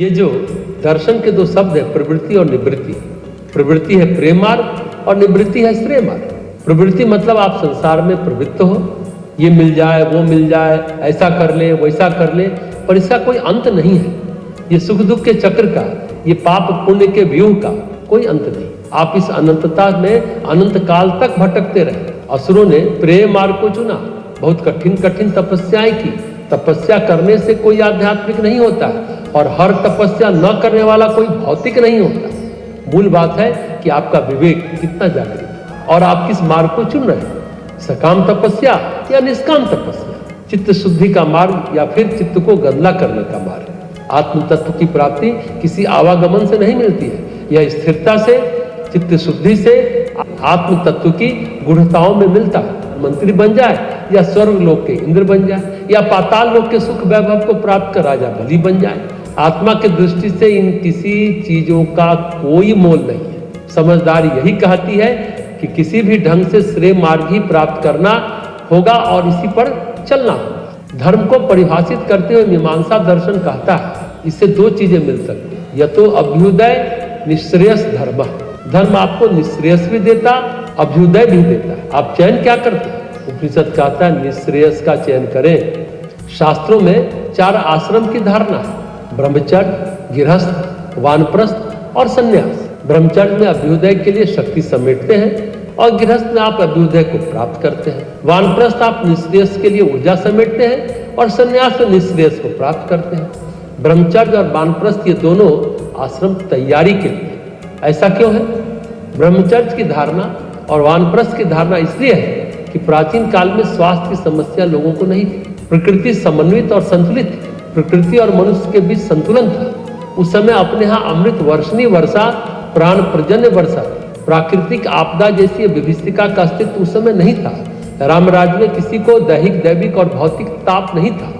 ये जो दर्शन के दो शब्द है, प्रवृत्ति और निवृत्ति। प्रवृत्ति है प्रेम मार्ग और निवृत्ति है श्रेय मार्ग। प्रवृत्ति मतलब आप संसार में प्रवृत्त हो, ये मिल जाए वो मिल जाए, ऐसा कर ले वैसा कर ले, पर इसका कोई अंत नहीं है। ये सुख दुख के चक्र का, ये पाप पुण्य के व्यूह का कोई अंत नहीं। आप इस अनंतता में अनंत काल तक भटकते रहे। असुरों ने प्रेम मार्ग को चुना, बहुत कठिन कठिन तपस्याएं की। तपस्या करने से कोई आध्यात्मिक नहीं होता है, और हर तपस्या न करने वाला कोई भौतिक नहीं होता। मूल बात है कि आपका विवेक कितना जागृत है और आप किस मार्ग को चुन रहे हैं, सकाम तपस्या या निष्काम तपस्या, चित्त शुद्धि का मार्ग या फिर चित्त को गंदा करने का मार्ग। आत्म तत्व की प्राप्ति किसी आवागमन से नहीं मिलती है, यह स्थिरता से, चित्त शुद्धि से आत्म तत्व की गूढ़ताओं में मिलता है। मंत्री बन जाए या स्वर्ग लोक के इंद्र बन जाए या पाताल लोक के सुख वैभव को प्राप्त कर राजा बलि बन जाए, आत्मा की दृष्टि से इन किसी चीजों का कोई मोल नहीं है। समझदारी यही कहती है कि किसी भी ढंग से श्रेय मार्ग ही प्राप्त करना होगा और इसी पर चलना होगा। धर्म को परिभाषित करते हुए मीमांसा दर्शन कहता है इससे दो चीजें मिल सकती हैं, या तो अभ्युदय निःश्रेयस धर्म। धर्म आपको निःश्रेयस भी देता, अभ्युदय भी देता है। आप चयन क्या करते हैं? उपनिषद कहता है निःश्रेयस का चयन करें। शास्त्रों में 4 आश्रम की धारणा है, ब्रह्मचर्य, गृहस्थ, वानप्रस्थ और संन्यास। ब्रह्मचर्य में अभ्युदय के लिए शक्ति समेटते हैं और गृहस्थ में आप अभ्युदय को प्राप्त करते हैं। वानप्रस्थ आप निःश्रेयस के लिए ऊर्जा समेटते हैं और संन्यास में निःश्रेयस को प्राप्त करते हैं। ब्रह्मचर्य और वानप्रस्थ ये दोनों आश्रम तैयारी के लिए। ऐसा क्यों है? ब्रह्मचर्य की धारणा और वानप्रस्थ की धारणा इसलिए है कि प्राचीन काल में स्वास्थ्य की समस्या लोगों को नहीं थी। प्रकृति समन्वित और संतुलित थी। प्रकृति और मनुष्य के बीच संतुलन था। उस समय अपने यहाँ अमृत वर्षणी वर्षा, प्राण प्रजन्य वर्षा थी। प्राकृतिक आपदा जैसी विभीषिका का अस्तित्व उस समय नहीं था। रामराज में किसी को दैहिक दैविक और भौतिक ताप नहीं था।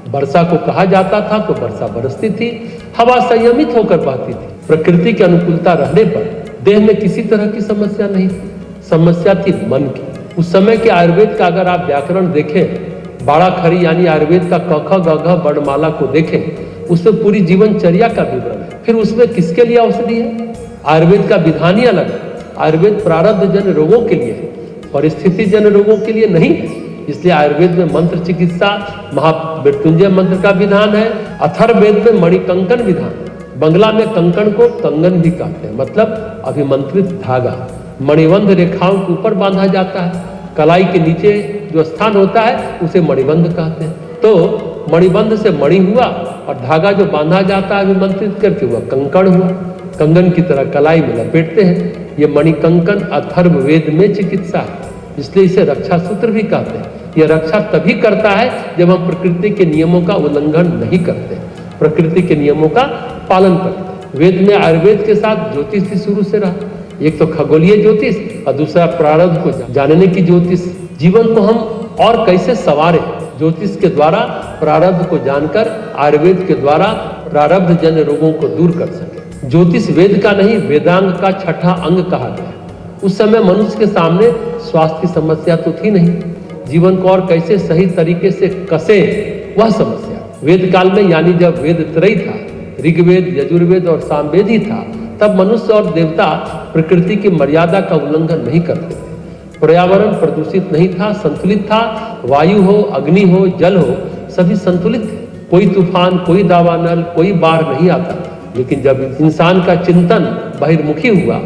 वर्षा को कहा जाता था तो वर्षा बरसती थी, हवा संयमित होकर बहती थी। प्रकृति की अनुकूलता रहने पर देह में किसी तरह की समस्या नहीं थी। समस्या थी मन की। उस समय के आयुर्वेद का अगर आप व्याकरण देखें, बाड़ा खरी यानी आयुर्वेद का क ख ग घ वर्णमाला को देखें, उसमें पूरी जीवनचर्या का विवरण है। फिर उसमें किसके लिए औषधि है? आयुर्वेद का विधान ही अलग है। आयुर्वेद प्रारब्ध जन रोगों के लिए है, परिस्थिति जन रोगों के लिए नहीं है। इसलिए आयुर्वेद में मंत्र चिकित्सा, महामृत्युंजय मंत्र का विधान है। अथर्ववेद में मणिकंकन विधान है। बंगला में कंकण को कंगन भी कहते हैं, मतलब अभिमंत्रित धागा। मणिबंध रेखाओं के ऊपर बांधा जाता है। कलाई के नीचे जो स्थान होता है उसे मणिबंध कहते हैं। तो मणिबंध से मणि हुआ और धागा जो बांधा जाता है अभिमंत्रित करके हुआ कंकण हुआ। कंगन की तरह कलाई में लपेटते हैं। ये मणिकंकन अथर्ववेद में चिकित्सा है, इसलिए इसे रक्षा सूत्र भी कहते हैं। यह रक्षा तभी करता है जब हम प्रकृति के नियमों का उल्लंघन नहीं करते, प्रकृति के नियमों का पालन करते। वेद में आयुर्वेद के साथ ज्योतिष भी शुरू से रहा। एक तो खगोलीय ज्योतिष और दूसरा प्रारब्ध को जानने की ज्योतिष। जीवन को हम और कैसे संवारें, ज्योतिष के द्वारा प्रारब्ध को जानकर आयुर्वेद के द्वारा प्रारब्ध जन रोगों को दूर कर सके। ज्योतिष वेद का नहीं, वेदांग का छठा अंग कहा गया। उस समय मनुष्य के सामने स्वास्थ्य की समस्या तो थी नहीं, जीवन को और कैसे सही तरीके से कसे वह समस्या। वेद काल में यानी जब वेद त्रय था, ऋग्वेद, यजुर्वेद और सामवेद ही था, तब मनुष्य और देवता प्रकृति की मर्यादा का उल्लंघन नहीं करते थे। पर्यावरण प्रदूषित नहीं था, संतुलित था। वायु हो, अग्नि हो, जल हो, सभी संतुलित थे। कोई तूफान, कोई दावानल, कोई बाढ़ नहीं आता था। लेकिन जब इंसान का चिंतन बहिर्मुखी हुआ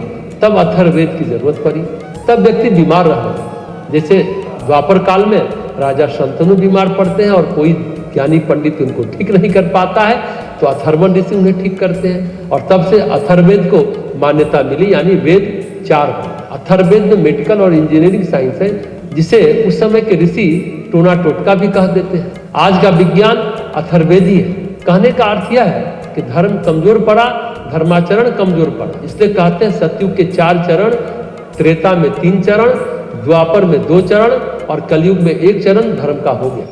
तब अथर्ववेद की जरूरत पड़ी। तब व्यक्ति बीमार रहा। जैसे द्वापर काल में राजा शंतनु बीमार पड़ते हैं और कोई ज्ञानी पंडित उनको ठीक नहीं कर पाता है तो अथर्वण ऋषि उन्हें ठीक करते हैं, और तब से अथर्ववेद को मान्यता मिली, यानी वेद 4। अथर्ववेद में मेडिकल और इंजीनियरिंग साइंस है, जिसे उस समय के ऋषि टोना टोटका भी कह देते हैं। आज का विज्ञान अथर्ववेद ही है। कहने का अर्थ यह है कि धर्म कमजोर पड़ा, धर्माचरण कमजोर पड़ा। इसलिए कहते हैं सतयुग के 4 चरण, त्रेता में 3 चरण, द्वापर में 2 चरण और कलयुग में 1 चरण धर्म का हो गया।